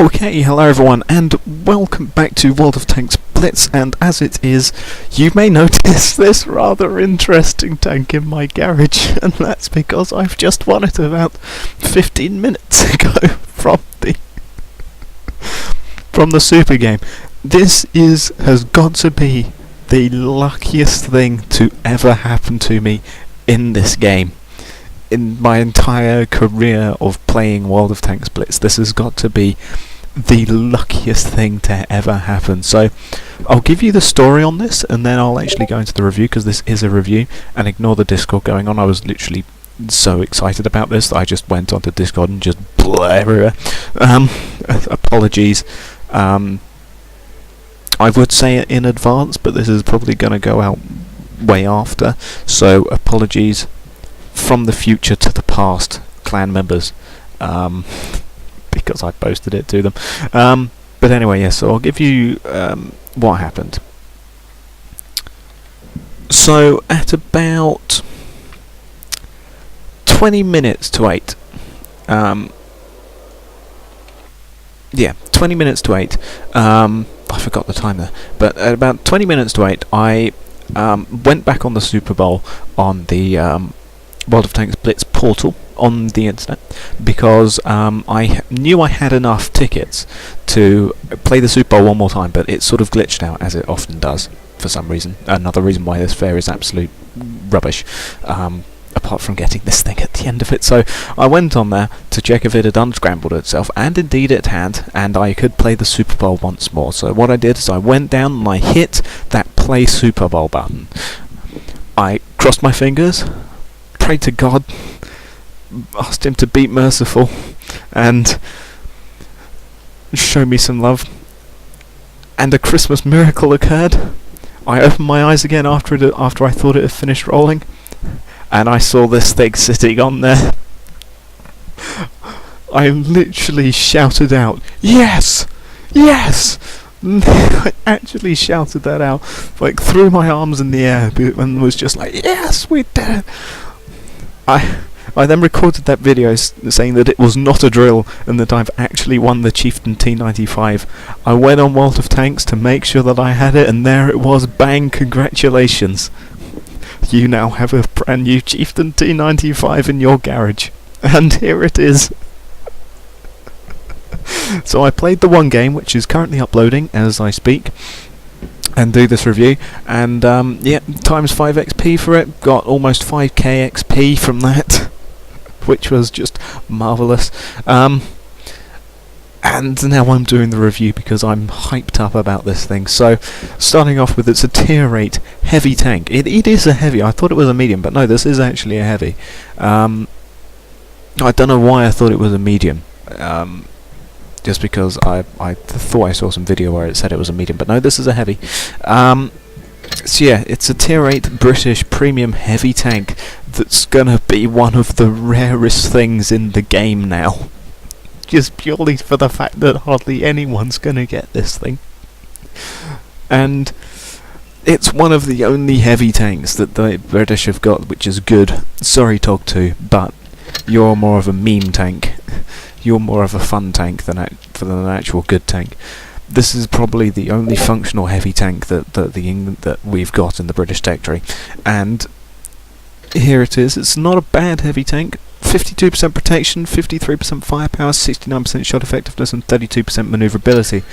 Okay, hello everyone, and welcome back to World of Tanks Blitz, and as it is, you may notice this rather interesting tank in my garage, and that's because I've just won it about 15 minutes ago from the super game. This has got to be the luckiest thing to ever happen to me in this game. In my entire career of playing World of Tanks Blitz, this has got to be the luckiest thing to ever happen. So I'll give you the story on this, and then I'll actually go into the review, because this is a review, and ignore the Discord going on. I was literally so excited about this that I just went onto Discord and just blah everywhere. Apologies. I would say it in advance, but this is probably going to go out way after, so apologies from the future to the past, clan members, because I posted it to them. But anyway, yes, so I'll give you what happened. So at about 20 minutes to 8, 20 minutes to 8, I forgot the time there, but at about 20 minutes to 8, I went back on the Super Bowl on the World of Tanks Blitz portal on the internet, because I knew I had enough tickets to play the Super Bowl one more time, but it sort of glitched out, as it often does for some reason. Another reason why this fair is absolute rubbish, apart from getting this thing at the end of it. So I went on there to check if it had unscrambled itself, and indeed it had, and I could play the Super Bowl once more. So what I did is I went down and I hit that play Super Bowl button. I crossed my fingers, prayed to God, asked him to be merciful and show me some love, and a Christmas miracle occurred. I opened my eyes again after I thought it had finished rolling, and I saw this thing sitting on there. I literally shouted out, "Yes! Yes!" I actually shouted that out, like threw my arms in the air, and was just like, "Yes, we did it!" I then recorded that video saying that it was not a drill and that I've actually won the Chieftain T95. I went on World of Tanks to make sure that I had it, and there it was. Bang! Congratulations! You now have a brand new Chieftain T95 in your garage. And here it is. So I played the one game, which is currently uploading as I speak, and do this review, and yeah, times 5 XP for it, got almost 5k XP from that, which was just marvellous. And now I'm doing the review because I'm hyped up about this thing. So starting off with, it's a tier 8 heavy tank. It is a heavy. I thought it was a medium, but no, this is actually a heavy. I don't know why I thought it was a medium. Just because I thought I saw some video where it said it was a medium, but no, this is a heavy. So yeah, it's a tier 8 British premium heavy tank that's gonna be one of the rarest things in the game now. Just purely for the fact that hardly anyone's gonna get this thing. And it's one of the only heavy tanks that the British have got, which is good. Sorry, Tog 2, but you're more of a meme tank. You're more of a fun tank than an actual good tank. This is probably the only functional heavy tank that we've got in the British Tectory, and here it is. It's not a bad heavy tank. 52% protection, 53% firepower, 69% shot effectiveness, and 32% manoeuvrability.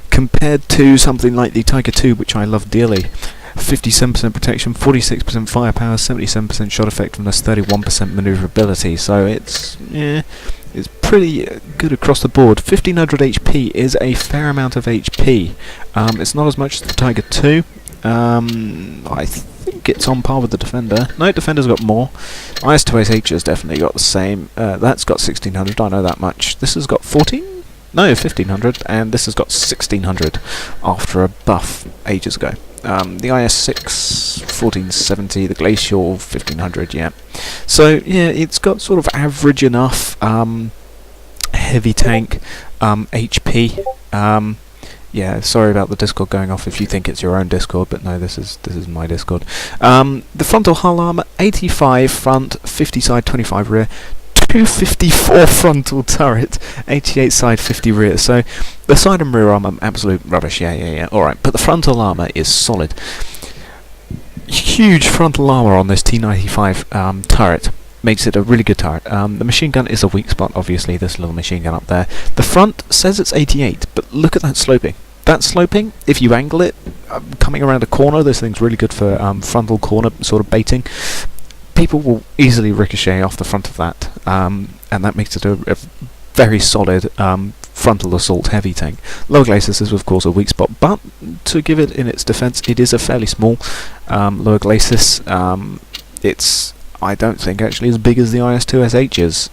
Compared to something like the Tiger II, which I love dearly. 57% protection, 46% firepower, 77% shot effectiveness, 31% manoeuvrability. So it's pretty good across the board. 1500 HP is a fair amount of HP. It's not as much as the Tiger II. I think it's on par with the Defender. No, Defender's got more. IS-2SH has definitely got the same. That's got 1600, I know that much. This has got 14? No, 1500, and this has got 1600 after a buff ages ago. The IS-6, 1470, the Glacial, 1500, yeah. So, yeah, it's got sort of average enough heavy tank HP. Yeah, sorry about the Discord going off if you think it's your own Discord, but no, this is my Discord. The frontal hull armour, 85 front, 50 side, 25 rear, 254 frontal turret, 88 side, 50 rear. So the side and rear armour, absolute rubbish. Yeah. Alright, but the frontal armour is solid. Huge frontal armour on this T95 turret. Makes it a really good turret. The machine gun is a weak spot, obviously, this little machine gun up there. The front says it's 88, but look at that sloping. That sloping, if you angle it, coming around a corner, this thing's really good for frontal corner sort of baiting. People will easily ricochet off the front of that, and that makes it a very solid frontal assault heavy tank. Lower glacis is of course a weak spot, but to give it in its defence, it is a fairly small lower glacis. It's, I don't think, actually as big as the IS-2SH is.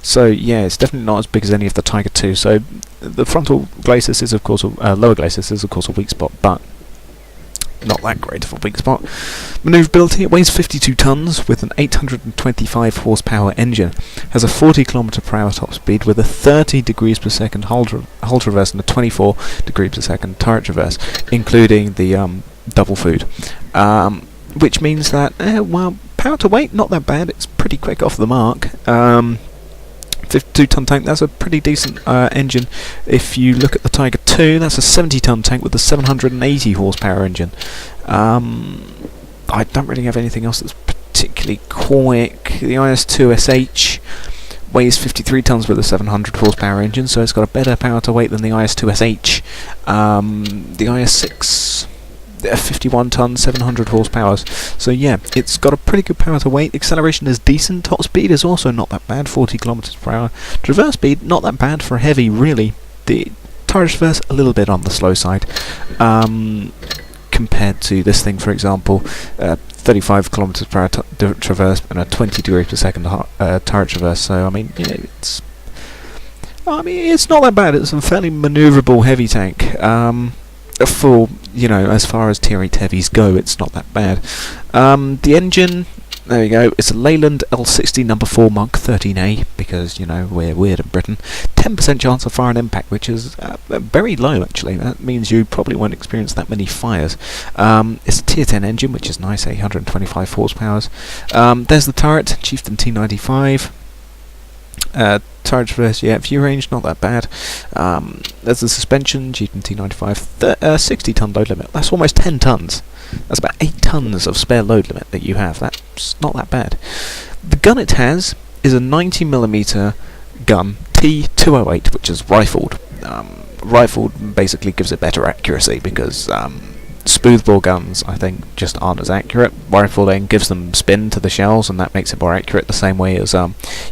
So yeah, it's definitely not as big as any of the Tiger II. So the frontal glacis is of course lower glacis is of course a weak spot, but not that great of a weak spot. Manoeuvrability, it weighs 52 tons with an 825 horsepower engine, has a 40 km/h top speed with a 30 degrees per second hull traverse and a 24 degrees per second turret traverse, including the double food, which means that well, power to weight not that bad. It's pretty quick off the mark. 52-ton tank, that's a pretty decent engine. If you look at the Tiger II, that's a 70-ton tank with a 780 horsepower engine. I don't really have anything else that's particularly quick. The IS-2SH weighs 53 tons with a 700 horsepower engine, so it's got a better power to weight than the IS-2SH. The IS-6, 51 tons, 700 horsepower. So yeah, it's got a pretty good power to weight. Acceleration is decent. Top speed is also not that bad, 40 km/h. Traverse speed, not that bad for a heavy, really. The turret traverse, a little bit on the slow side. Compared to this thing, for example, 35 km/h traverse and a 20 degrees per second turret traverse. So I mean, yeah, it's not that bad. It's a fairly manoeuvrable heavy tank. For, you know, as far as tier 8 heavies go, it's not that bad. The engine, there you go, it's a Leyland L60 number 4 Mark 13A, because, you know, we're weird in Britain. 10% chance of fire and impact, which is very low, actually. That means you probably won't experience that many fires. It's a tier 10 engine, which is nice, 825 horsepower. There's the turret, Chieftain T95. Turret traverse, yeah, view range, not that bad. There's the suspension, Chieftain T95, 60-ton load limit. That's almost 10 tons. That's about 8 tons of spare load limit that you have. That's not that bad. The gun it has is a 90mm gun, T208, which is rifled. Rifled basically gives it better accuracy because smoothbore guns, I think, just aren't as accurate. Rifling gives them spin to the shells, and that makes it more accurate, the same way as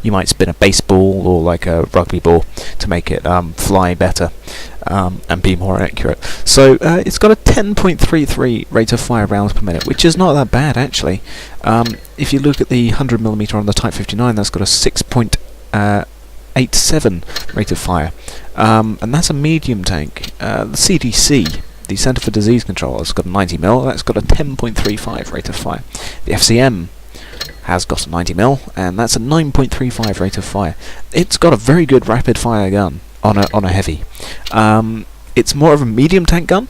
you might spin a baseball or like a rugby ball to make it fly better and be more accurate. So it's got a 10.33 rate of fire rounds per minute, which is not that bad, actually. If you look at the 100mm on the Type 59, that's got a 6.87 rate of fire, and that's a medium tank. The CDC, the Centre for Disease Control, has got a 90mm, that's got a 10.35 rate of fire. The FCM has got a 90mm, and that's a 9.35 rate of fire. It's got a very good rapid fire gun on a heavy. It's more of a medium tank gun,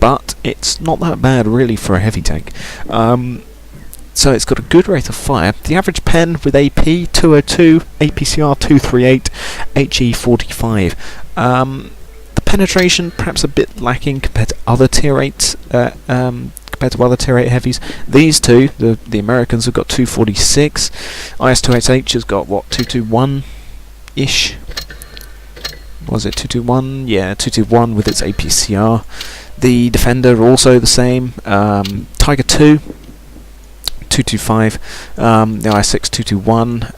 but it's not that bad really for a heavy tank. So it's got a good rate of fire. The average pen with AP 202, APCR 238, HE 45. Penetration perhaps a bit lacking compared to other tier 8 heavies. These two, the Americans, have got 246. IS-2SH has got what, 221-ish? Was it 221? Yeah, 221 with its APCR. The Defender also the same. Tiger II 225, the IS-6 221,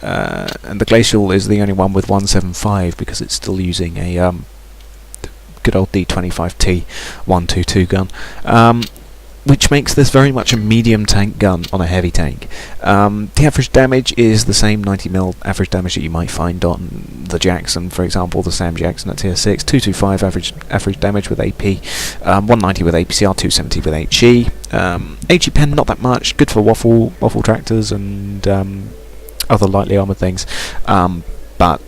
and the Glacial is the only one with 175 because it's still using a good old D95T 122 gun, which makes this very much a medium tank gun on a heavy tank. The average damage is the same 90mm average damage that you might find on the Jackson, for example, the Sam Jackson at tier 6, 225 average damage with AP, 190 with APCR, 270 with HE. HE pen not that much, good for waffle tractors and other lightly armoured things, but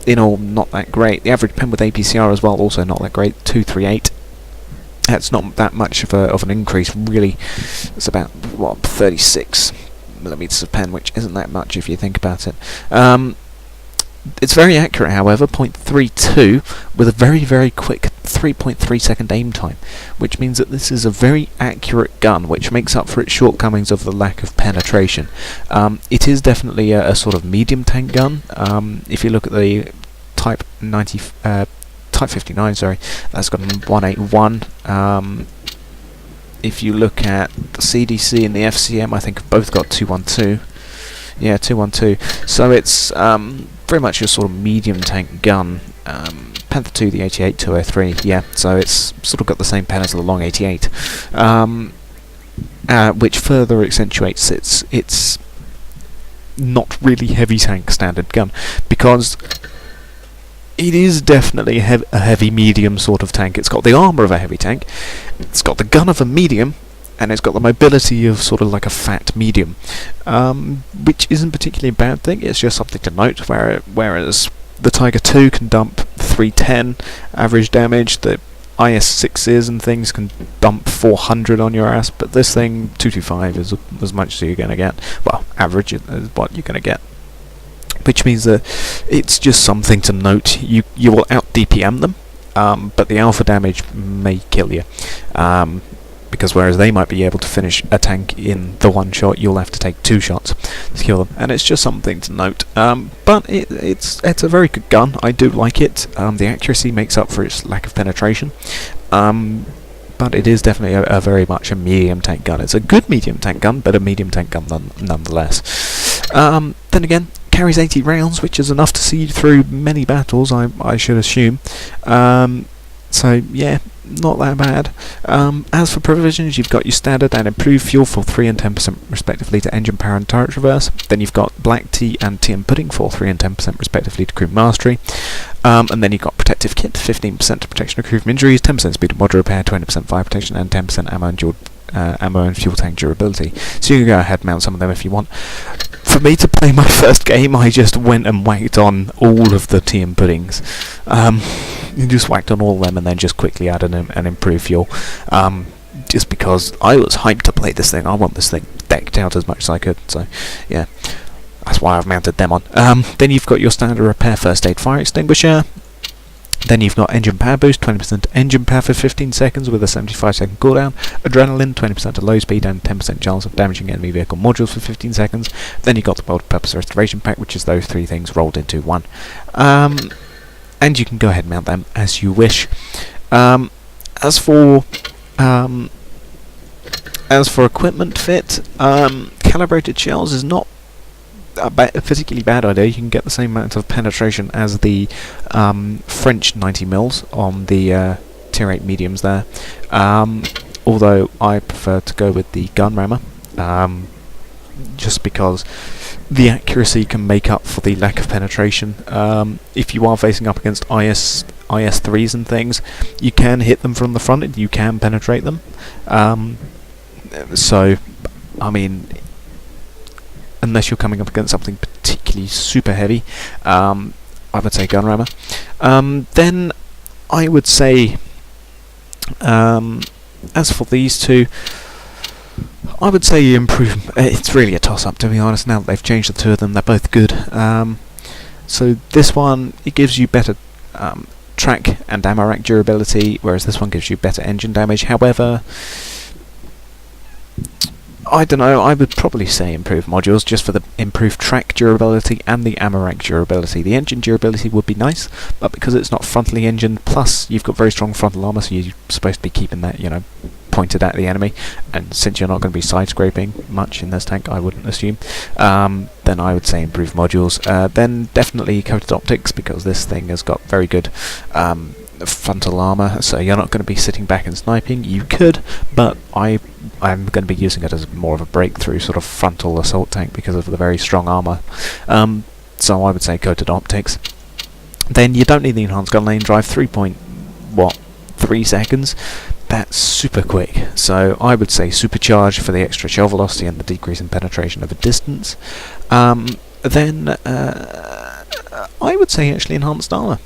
in all, not that great. The average pen with APCR as well, also not that great, 238. That's not that much of an increase, really. It's about, what, 36 millimeters of pen, which isn't that much if you think about it. It's very accurate, however, 0.32 with a very, very quick 3.3 second aim time, which means that this is a very accurate gun, which makes up for its shortcomings of the lack of penetration. It is definitely a sort of medium tank gun. If you look at the Type 59, sorry, that's got a 181. If you look at the CDC and the FCM, I think have both got 212. Yeah, 212. So it's very much a sort of medium tank gun. Panther 2, the 88, 203. Yeah, so it's sort of got the same pen as the long 88, which further accentuates its not really heavy tank standard gun, because it is definitely a heavy medium sort of tank. It's got the armour of a heavy tank, it's got the gun of a medium, and it's got the mobility of sort of like a fat medium, which isn't particularly a bad thing. It's just something to note. Whereas the Tiger 2 can dump 310 average damage, the IS-6s and things can dump 400 on your ass, but this thing 225 is as much as you're going to get. Well, average is what you're going to get, which means that it's just something to note. You will out DPM them, but the alpha damage may kill you. Because whereas they might be able to finish a tank in the one shot, you'll have to take 2 shots to kill them, and it's just something to note. But it's a very good gun. I do like it. The accuracy makes up for its lack of penetration, but it is definitely a very much a medium tank gun. It's a good medium tank gun, but a medium tank gun nonetheless. Then again, carries 80 rounds, which is enough to see through many battles, I should assume. So yeah, not that bad. As for provisions, you've got your standard and improved fuel for 3 and 10% respectively to engine power and turret traverse. Then you've got black tea and tea and pudding for 3 and 10% respectively to crew mastery. And then you've got protective kit, 15% to protection of crew from injuries, 10% speed and mod repair, 20% fire protection, and 10% ammo and fuel tank durability. So you can go ahead and mount some of them if you want. For me to play my first game, I just went and whacked on all of the tea and puddings. You just whacked on all of them and then just quickly added an improved fuel. Just because I was hyped to play this thing. I want this thing decked out as much as I could. So, yeah, that's why I've mounted them on. Then you've got your standard repair first aid fire extinguisher. Then you've got engine power boost, 20% engine power for 15 seconds with a 75-second cooldown. Adrenaline, 20% to low speed and 10% chance of damaging enemy vehicle modules for 15 seconds. Then you've got the multi-purpose restoration pack, which is those 3 things rolled into one. And you can go ahead and mount them as you wish. As for equipment fit, calibrated shells is not a particularly bad idea. You can get the same amount of penetration as the French 90mm on the tier 8 mediums there, although I prefer to go with the gun rammer, just because the accuracy can make up for the lack of penetration. If you are facing up against IS-3s and things, you can hit them from the front and you can penetrate them. So, I mean, unless you're coming up against something particularly super heavy, I would say gun rammer. Then I would say, as for these two, I would say you improve. It's really a toss-up, to be honest. Now that they've changed the 2 of them, they're both good. So this one, it gives you better track and ammo rack durability, whereas this one gives you better engine damage. However, I don't know, I would probably say improved modules just for the improved track durability and the ammo rack durability. The engine durability would be nice, but because it's not frontally engined, plus you've got very strong frontal armour, so you're supposed to be keeping that, you know, pointed at the enemy, and since you're not going to be side scraping much in this tank, I wouldn't assume, then I would say improved modules. Then definitely coated optics, because this thing has got very good frontal armour, so you're not going to be sitting back and sniping. You could, but I'm going to be using it as more of a breakthrough sort of frontal assault tank because of the very strong armour. So I would say coated optics. Then you don't need the enhanced gun lane drive, 3 seconds. That's super quick, so I would say supercharged for the extra shell velocity and the decrease in penetration over distance. Then I would say actually enhanced armour.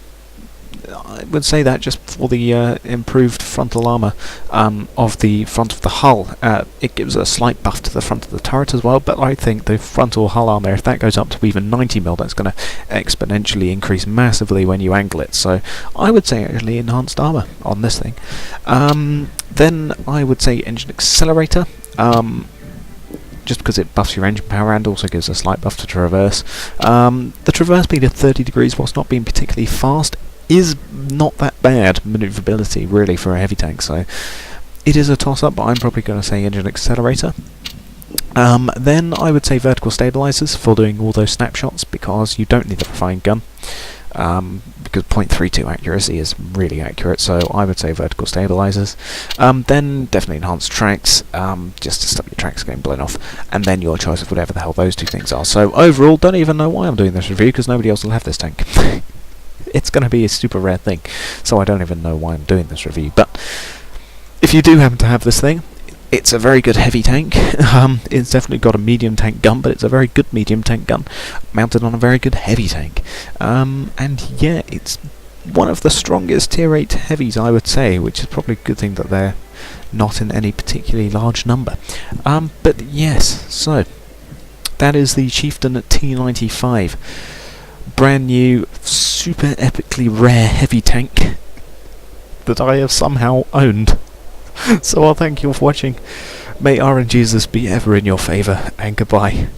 I would say that just for the improved frontal armour of the front of the hull. It gives a slight buff to the front of the turret as well, but I think the frontal hull armour, if that goes up to even 90mm, that's going to exponentially increase massively when you angle it. So I would say actually enhanced armour on this thing. Then I would say engine accelerator. Just because it buffs your engine power and also gives a slight buff to traverse. The traverse speed of 30 degrees, whilst not being particularly fast, is not that bad manoeuvrability really for a heavy tank, so it is a toss-up, but I'm probably going to say engine accelerator. Then I would say vertical stabilizers for doing all those snapshots, because you don't need the refined gun. Because 0.32 accuracy is really accurate, so I would say vertical stabilizers. Then definitely enhanced tracks, just to stop your tracks getting blown off, and then your choice of whatever the hell those two things are. So overall, don't even know why I'm doing this review, because nobody else will have this tank. It's going to be a super rare thing, so I don't even know why I'm doing this review. But if you do happen to have this thing, it's a very good heavy tank. It's definitely got a medium tank gun, but it's a very good medium tank gun mounted on a very good heavy tank. And yeah, it's one of the strongest tier 8 heavies, I would say, which is probably a good thing that they're not in any particularly large number. But yes, so that is the Chieftain T95. Brand new, super epically rare heavy tank that I have somehow owned. So I'll thank you all for watching. May RNGesus be ever in your favour, and goodbye.